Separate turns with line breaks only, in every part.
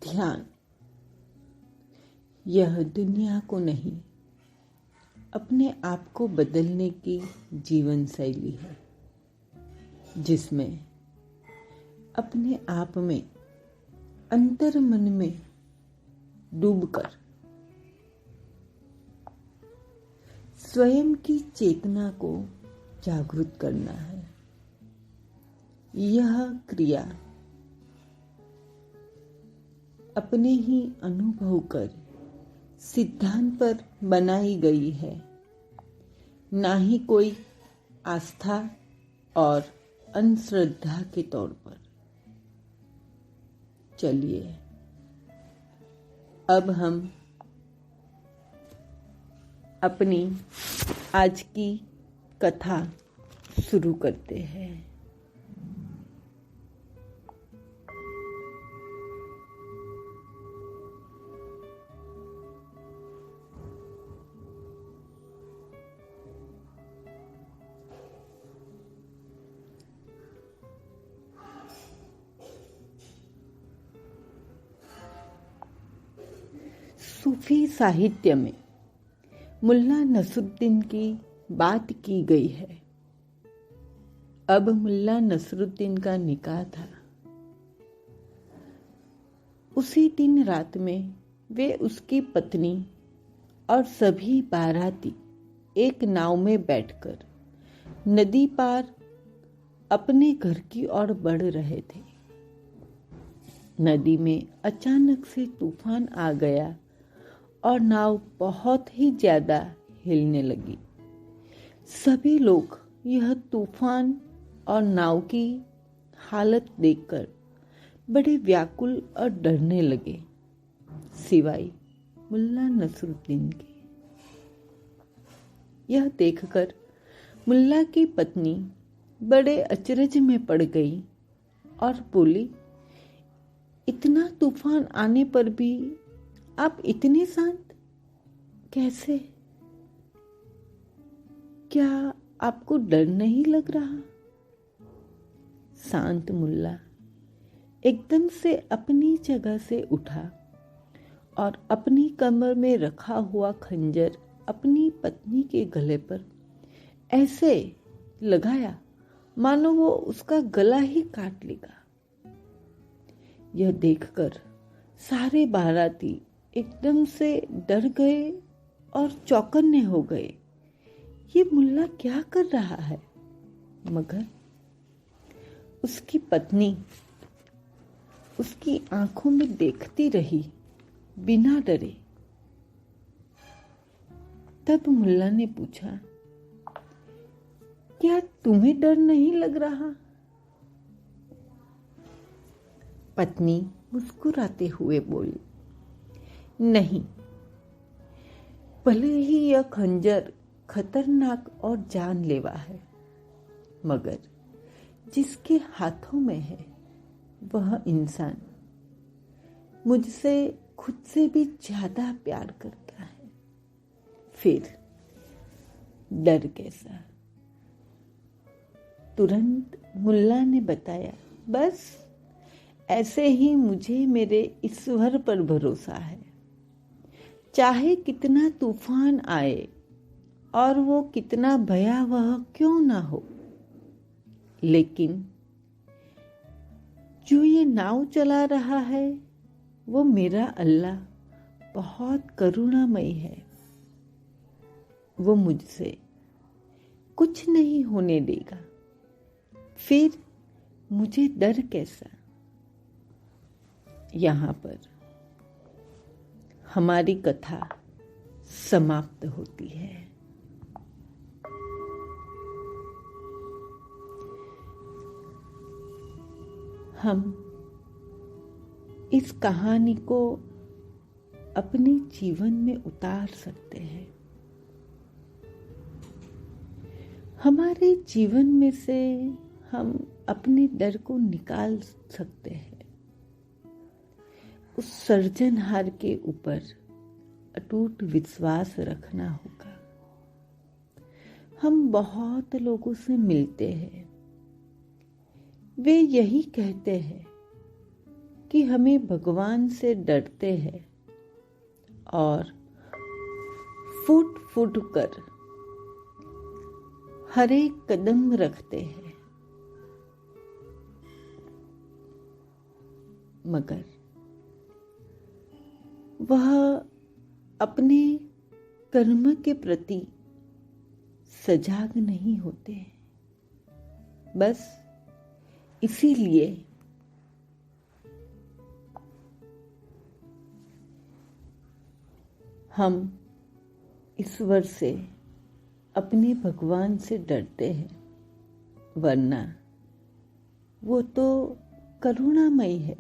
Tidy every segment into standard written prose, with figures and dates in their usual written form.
ध्यान यह दुनिया को नहीं, अपने आप को बदलने की जीवन शैली है, जिसमें अपने आप में अंतर मन में डूबकर स्वयं की चेतना को जागृत करना है। यह क्रिया अपने ही अनुभव कर सिद्धांत पर बनाई गई है, ना ही कोई आस्था और अंधश्रद्धा के तौर पर। चलिए अब हम अपनी आज की कथा शुरू करते हैं। सूफी साहित्य में मुल्ला नसरुद्दीन की बात की गई है। अब मुल्ला नसरुद्दीन का निकाह था। उसी दिन रात में वे, उसकी पत्नी और सभी बाराती एक नाव में बैठकर नदी पार अपने घर की ओर बढ़ रहे थे। नदी में अचानक से तूफान आ गया और नाव बहुत ही ज्यादा हिलने लगी। सभी लोग यह तूफान और नाव की हालत देखकर बड़े व्याकुल और डरने लगे, सिवाय मुल्ला नसरुद्दीन के। यह देखकर मुल्ला की पत्नी बड़े अचरज में पड़ गई और बोली, इतना तूफान आने पर भी आप इतने शांत कैसे? क्या आपको डर नहीं लग रहा? शांत मुल्ला एकदम से अपनी जगह से उठा और अपनी कमर में रखा हुआ खंजर अपनी पत्नी के गले पर ऐसे लगाया मानो वो उसका गला ही काट लेगा। यह देखकर सारे बाराती एकदम से डर गए और चौकन्ने हो गए। ये मुल्ला क्या कर रहा है? मगर उसकी पत्नी उसकी आंखों में देखती रही बिना डरे। तब मुल्ला ने पूछा, क्या तुम्हें डर नहीं लग रहा? पत्नी मुस्कुराते हुए बोली, नहीं, भले ही यह खंजर खतरनाक और जानलेवा है, मगर जिसके हाथों में है वह इंसान मुझसे खुद से भी ज्यादा प्यार करता है। फिर डर कैसा? तुरंत मुल्ला ने बताया, बस ऐसे ही मुझे मेरे ईश्वर पर भरोसा है। चाहे कितना तूफान आए और वो कितना भयावह क्यों ना हो, लेकिन जो ये नाव चला रहा है वो मेरा अल्लाह बहुत करुणामयी है। वो मुझसे कुछ नहीं होने देगा। फिर मुझे डर कैसा? यहाँ पर हमारी कथा समाप्त होती है। हम इस कहानी को अपने जीवन में उतार सकते हैं। हमारे जीवन में से हम अपने डर को निकाल सकते हैं। उस सर्जनहार के ऊपर अटूट विश्वास रखना होगा। हम बहुत लोगों से मिलते हैं, वे यही कहते हैं कि हमें भगवान से डरते हैं और फुट फुट कर हर एक कदम रखते हैं, मगर वह अपने कर्म के प्रति सजग नहीं होते हैं। बस इसीलिए हम ईश्वर से, अपने भगवान से डरते हैं, वरना वो तो करुणामयी है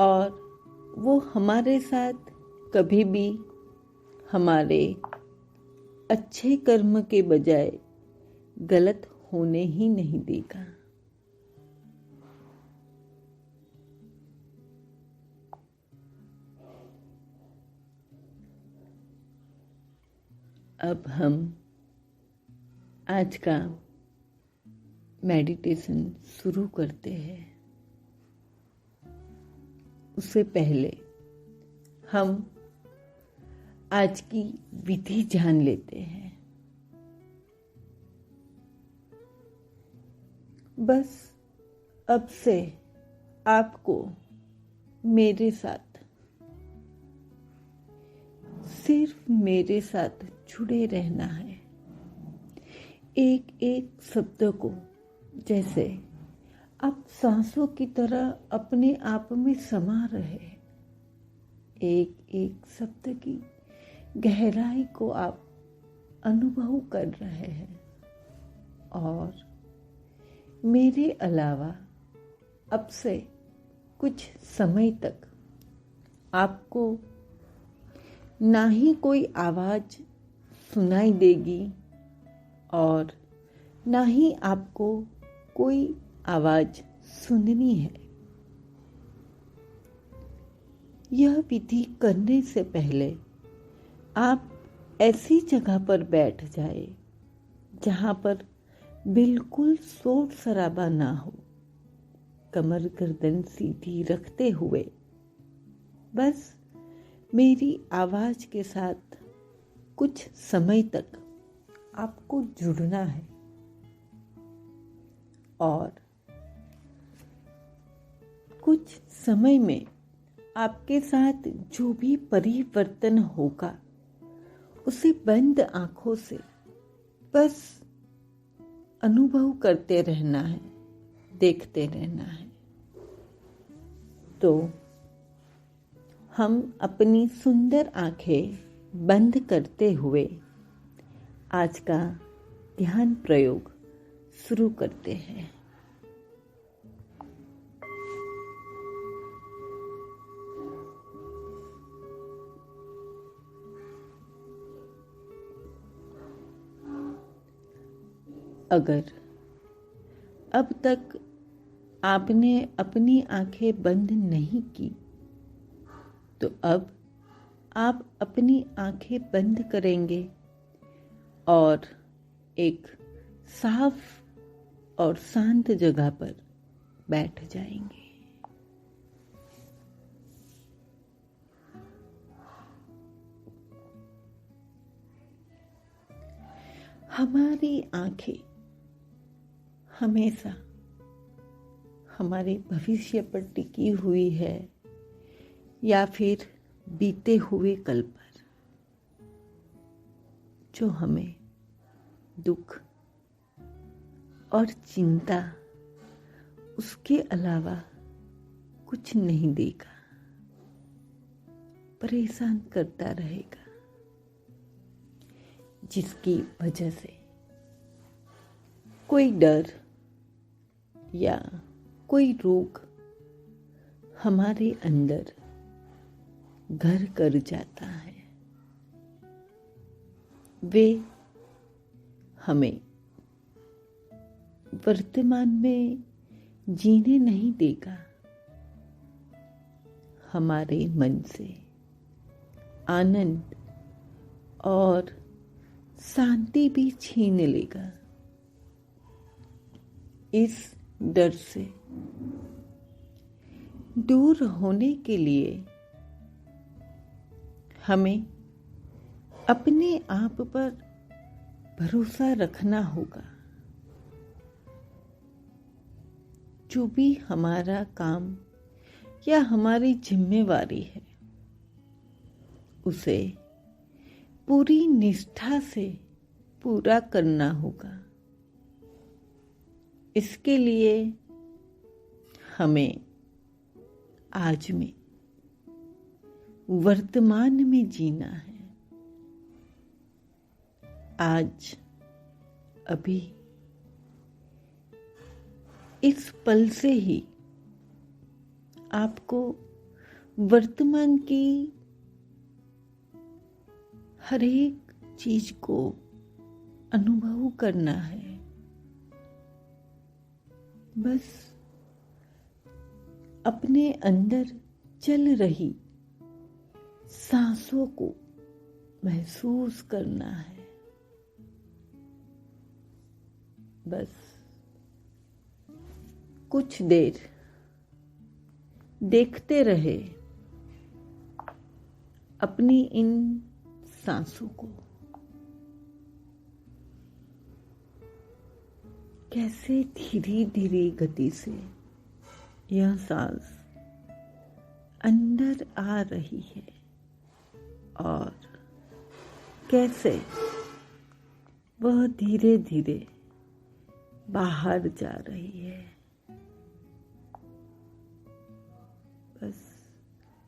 और वो हमारे साथ कभी भी हमारे अच्छे कर्म के बजाय गलत होने ही नहीं देगा। अब हम आज का मेडिटेशन शुरू करते हैं। उससे पहले हम आज की विधि जान लेते हैं। बस अब से आपको मेरे साथ, सिर्फ मेरे साथ जुड़े रहना है। एक एक शब्द को जैसे आप सांसों की तरह अपने आप में समा रहे, एक एक शब्द की गहराई को आप अनुभव कर रहे हैं और मेरे अलावा अब से कुछ समय तक आपको ना ही कोई आवाज़ सुनाई देगी और ना ही आपको कोई आवाज़ सुननी है। यह विधि करने से पहले आप ऐसी जगह पर बैठ जाए जहाँ पर बिल्कुल शोर शराबा ना हो। कमर गर्दन सीधी रखते हुए बस मेरी आवाज़ के साथ कुछ समय तक आपको जुड़ना है और कुछ समय में आपके साथ जो भी परिवर्तन होगा उसे बंद आंखों से बस अनुभव करते रहना है, देखते रहना है। तो हम अपनी सुंदर आंखें बंद करते हुए आज का ध्यान प्रयोग शुरू करते हैं। अगर अब तक आपने अपनी आंखें बंद नहीं की तो अब आप अपनी आंखें बंद करेंगे और एक साफ और शांत जगह पर बैठ जाएंगे। हमारी आंखें हमेशा हमारे भविष्य पर टिकी हुई है या फिर बीते हुए कल पर, जो हमें दुख और चिंता उसके अलावा कुछ नहीं देगा, परेशान करता रहेगा, जिसकी वजह से कोई डर या कोई रोग हमारे अंदर घर कर जाता है। वे हमें वर्तमान में जीने नहीं देगा, हमारे मन से आनंद और शांति भी छीन लेगा। इस डर से दूर होने के लिए हमें अपने आप पर भरोसा रखना होगा। जो भी हमारा काम या हमारी जिम्मेवारी है उसे पूरी निष्ठा से पूरा करना होगा। इसके लिए हमें आज में, वर्तमान में जीना है। आज, अभी, इस पल से ही आपको वर्तमान की हर एक चीज को अनुभव करना है। बस अपने अंदर चल रही सांसों को महसूस करना है। बस कुछ देर देखते रहे अपनी इन सांसों को, कैसे धीरे धीरे गति से यह सांस अंदर आ रही है और कैसे वह धीरे धीरे बाहर जा रही है। बस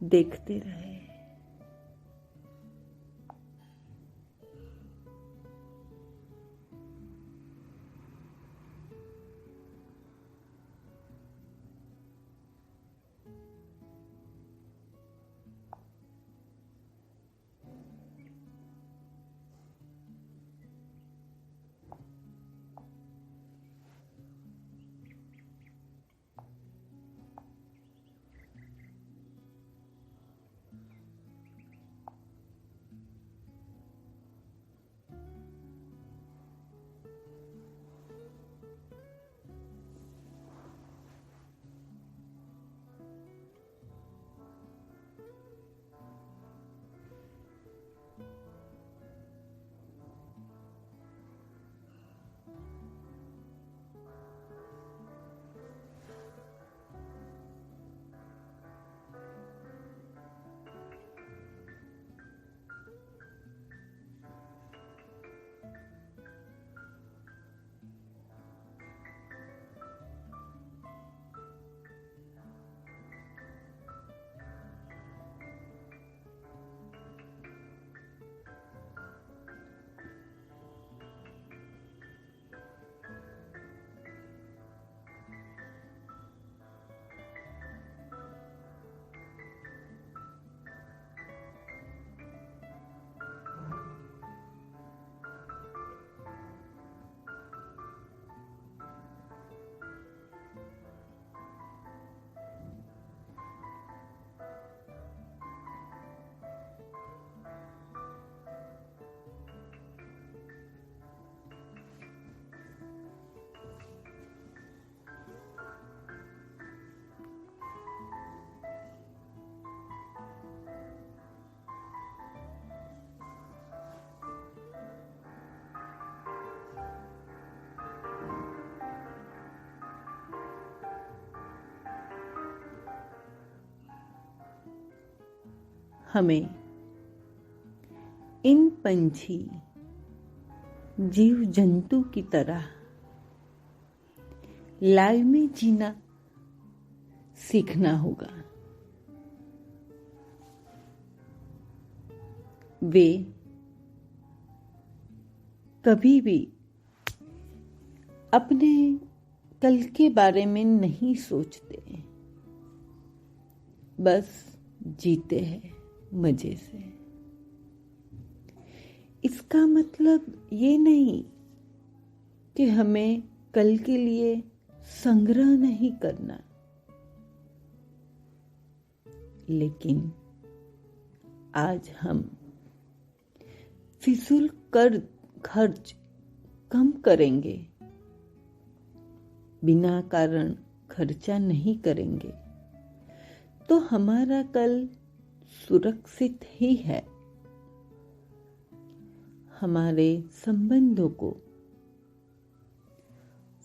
देखते रहे। हमें इन पंछी जीव जंतु की तरह लाइव में जीना सीखना होगा। वे कभी भी अपने कल के बारे में नहीं सोचते, बस जीते हैं मजे से। इसका मतलब ये नहीं कि हमें कल के लिए संग्रह नहीं करना, लेकिन आज हम फिजूल खर्च कम करेंगे, बिना कारण खर्चा नहीं करेंगे तो हमारा कल सुरक्षित ही है। हमारे संबंधों को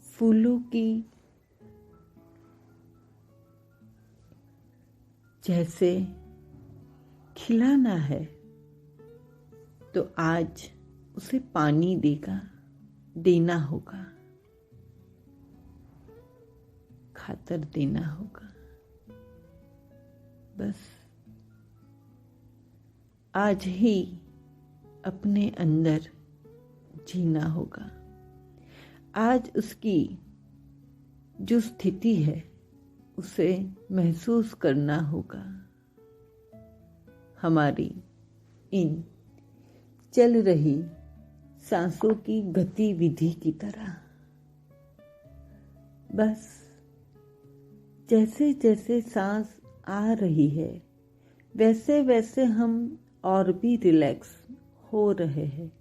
फूलों की जैसे खिलाना है तो आज उसे पानी देना होगा, खातर देना होगा। बस आज ही अपने अंदर जीना होगा। आज उसकी जो स्थिति है उसे महसूस करना होगा। हमारी इन चल रही सांसों की गतिविधि की तरह। बस जैसे जैसे सांस आ रही है वैसे वैसे हम और भी रिलैक्स हो रहे हैं,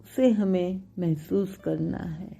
उसे हमें महसूस करना है।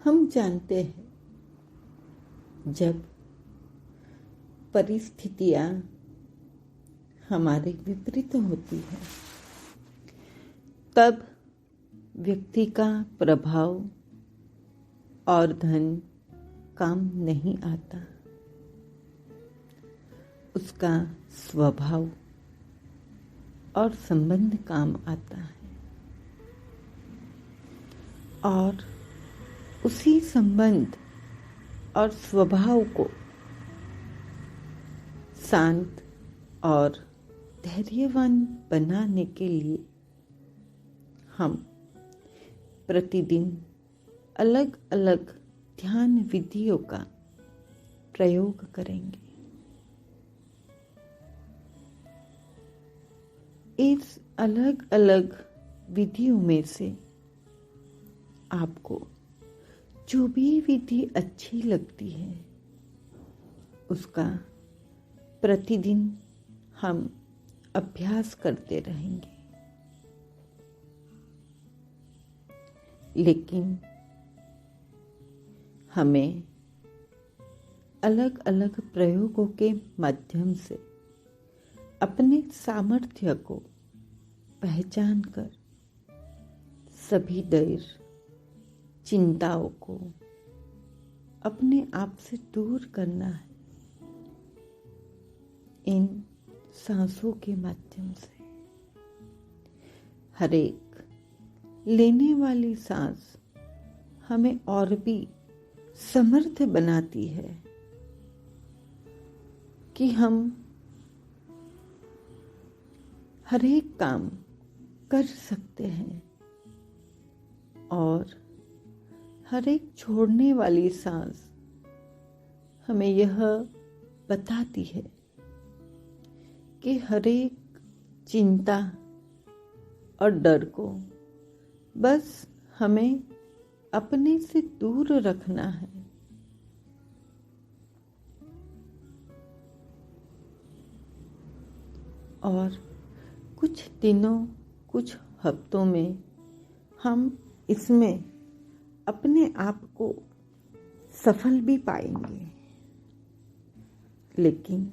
हम जानते हैं जब परिस्थितियां हमारे विपरीत होती है तब व्यक्ति का प्रभाव और धन काम नहीं आता, उसका स्वभाव और संबंध काम आता है। और उसी संबंध और स्वभाव को शांत और धैर्यवान बनाने के लिए हम प्रतिदिन अलग अलग ध्यान विधियों का प्रयोग करेंगे। इस अलग अलग विधियों में से आपको जो भी विधि अच्छी लगती है उसका प्रतिदिन हम अभ्यास करते रहेंगे। लेकिन हमें अलग अलग प्रयोगों के माध्यम से अपने सामर्थ्य को पहचान कर सभी डर चिंताओं को अपने आप से दूर करना है। इन सांसों के माध्यम से हर एक लेने वाली सांस हमें और भी समर्थ बनाती है कि हम हर एक काम कर सकते हैं और हर एक छोड़ने वाली सांस हमें यह बताती है कि हर एक चिंता और डर को बस हमें अपने से दूर रखना है। और कुछ दिनों, कुछ हफ्तों में हम इसमें अपने आप को सफल भी पाएंगे, लेकिन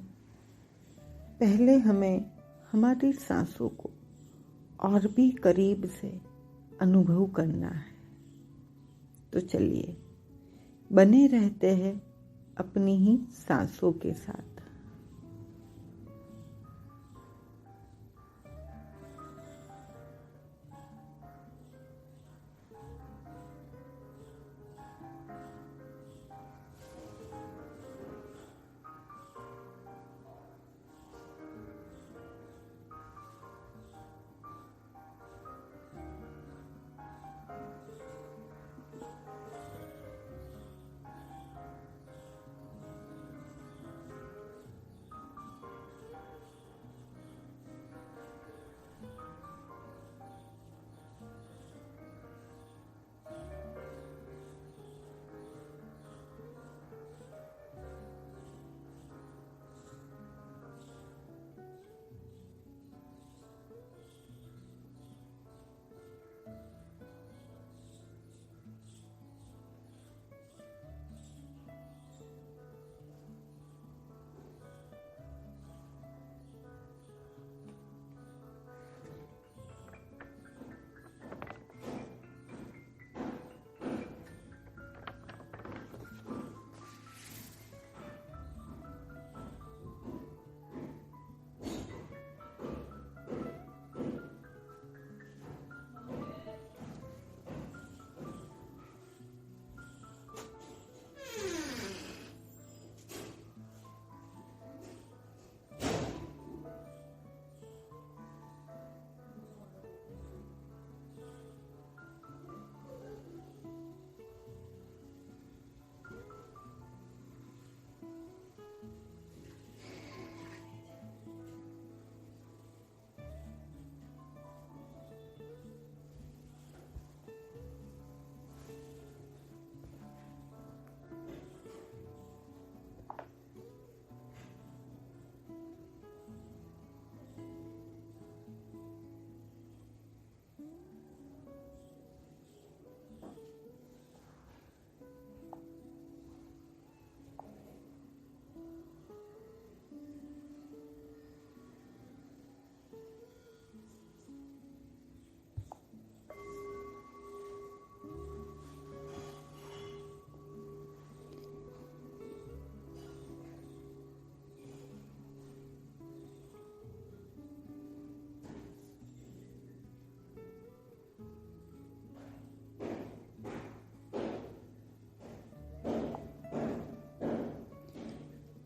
पहले हमें हमारी सांसों को और भी करीब से अनुभव करना है। तो चलिए बने रहते हैं अपनी ही सांसों के साथ।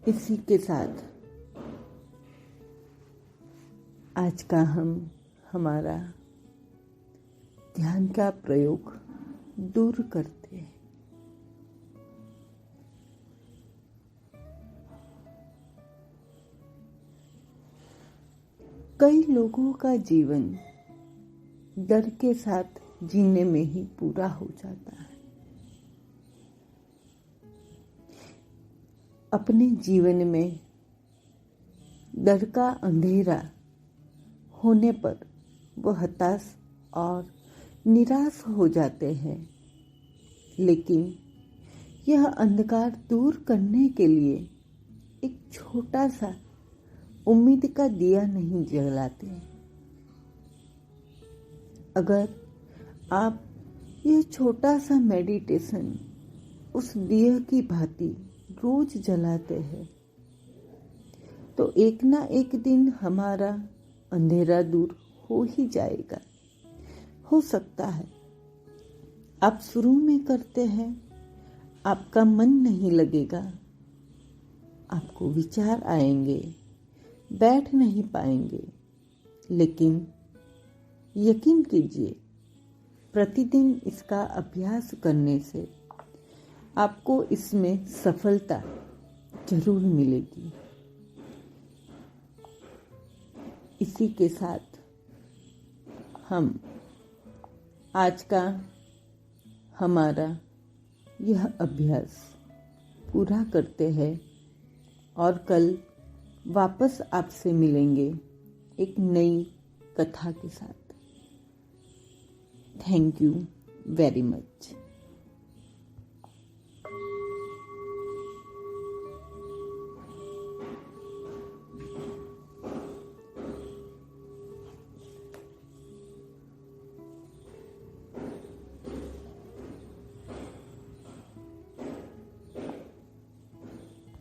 इसी के साथ आज का हमारा ध्यान का प्रयोग दूर करते हैं। कई लोगों का जीवन डर के साथ जीने में ही पूरा हो जाता है। अपने जीवन में डर का अंधेरा होने पर वो हताश और निराश हो जाते हैं, लेकिन यह अंधकार दूर करने के लिए एक छोटा सा उम्मीद का दिया नहीं जलाते। अगर आप यह छोटा सा मेडिटेशन उस दिया की भांति रोज जलाते हैं तो एक ना एक दिन हमारा अंधेरा दूर हो ही जाएगा। हो सकता है आप शुरू में करते हैं, आपका मन नहीं लगेगा, आपको विचार आएंगे, बैठ नहीं पाएंगे, लेकिन यकीन कीजिए प्रतिदिन इसका अभ्यास करने से आपको इसमें सफलता जरूर मिलेगी। इसी के साथ हम आज का हमारा यह अभ्यास पूरा करते हैं और कल वापस आपसे मिलेंगे एक नई कथा के साथ। Thank you very much.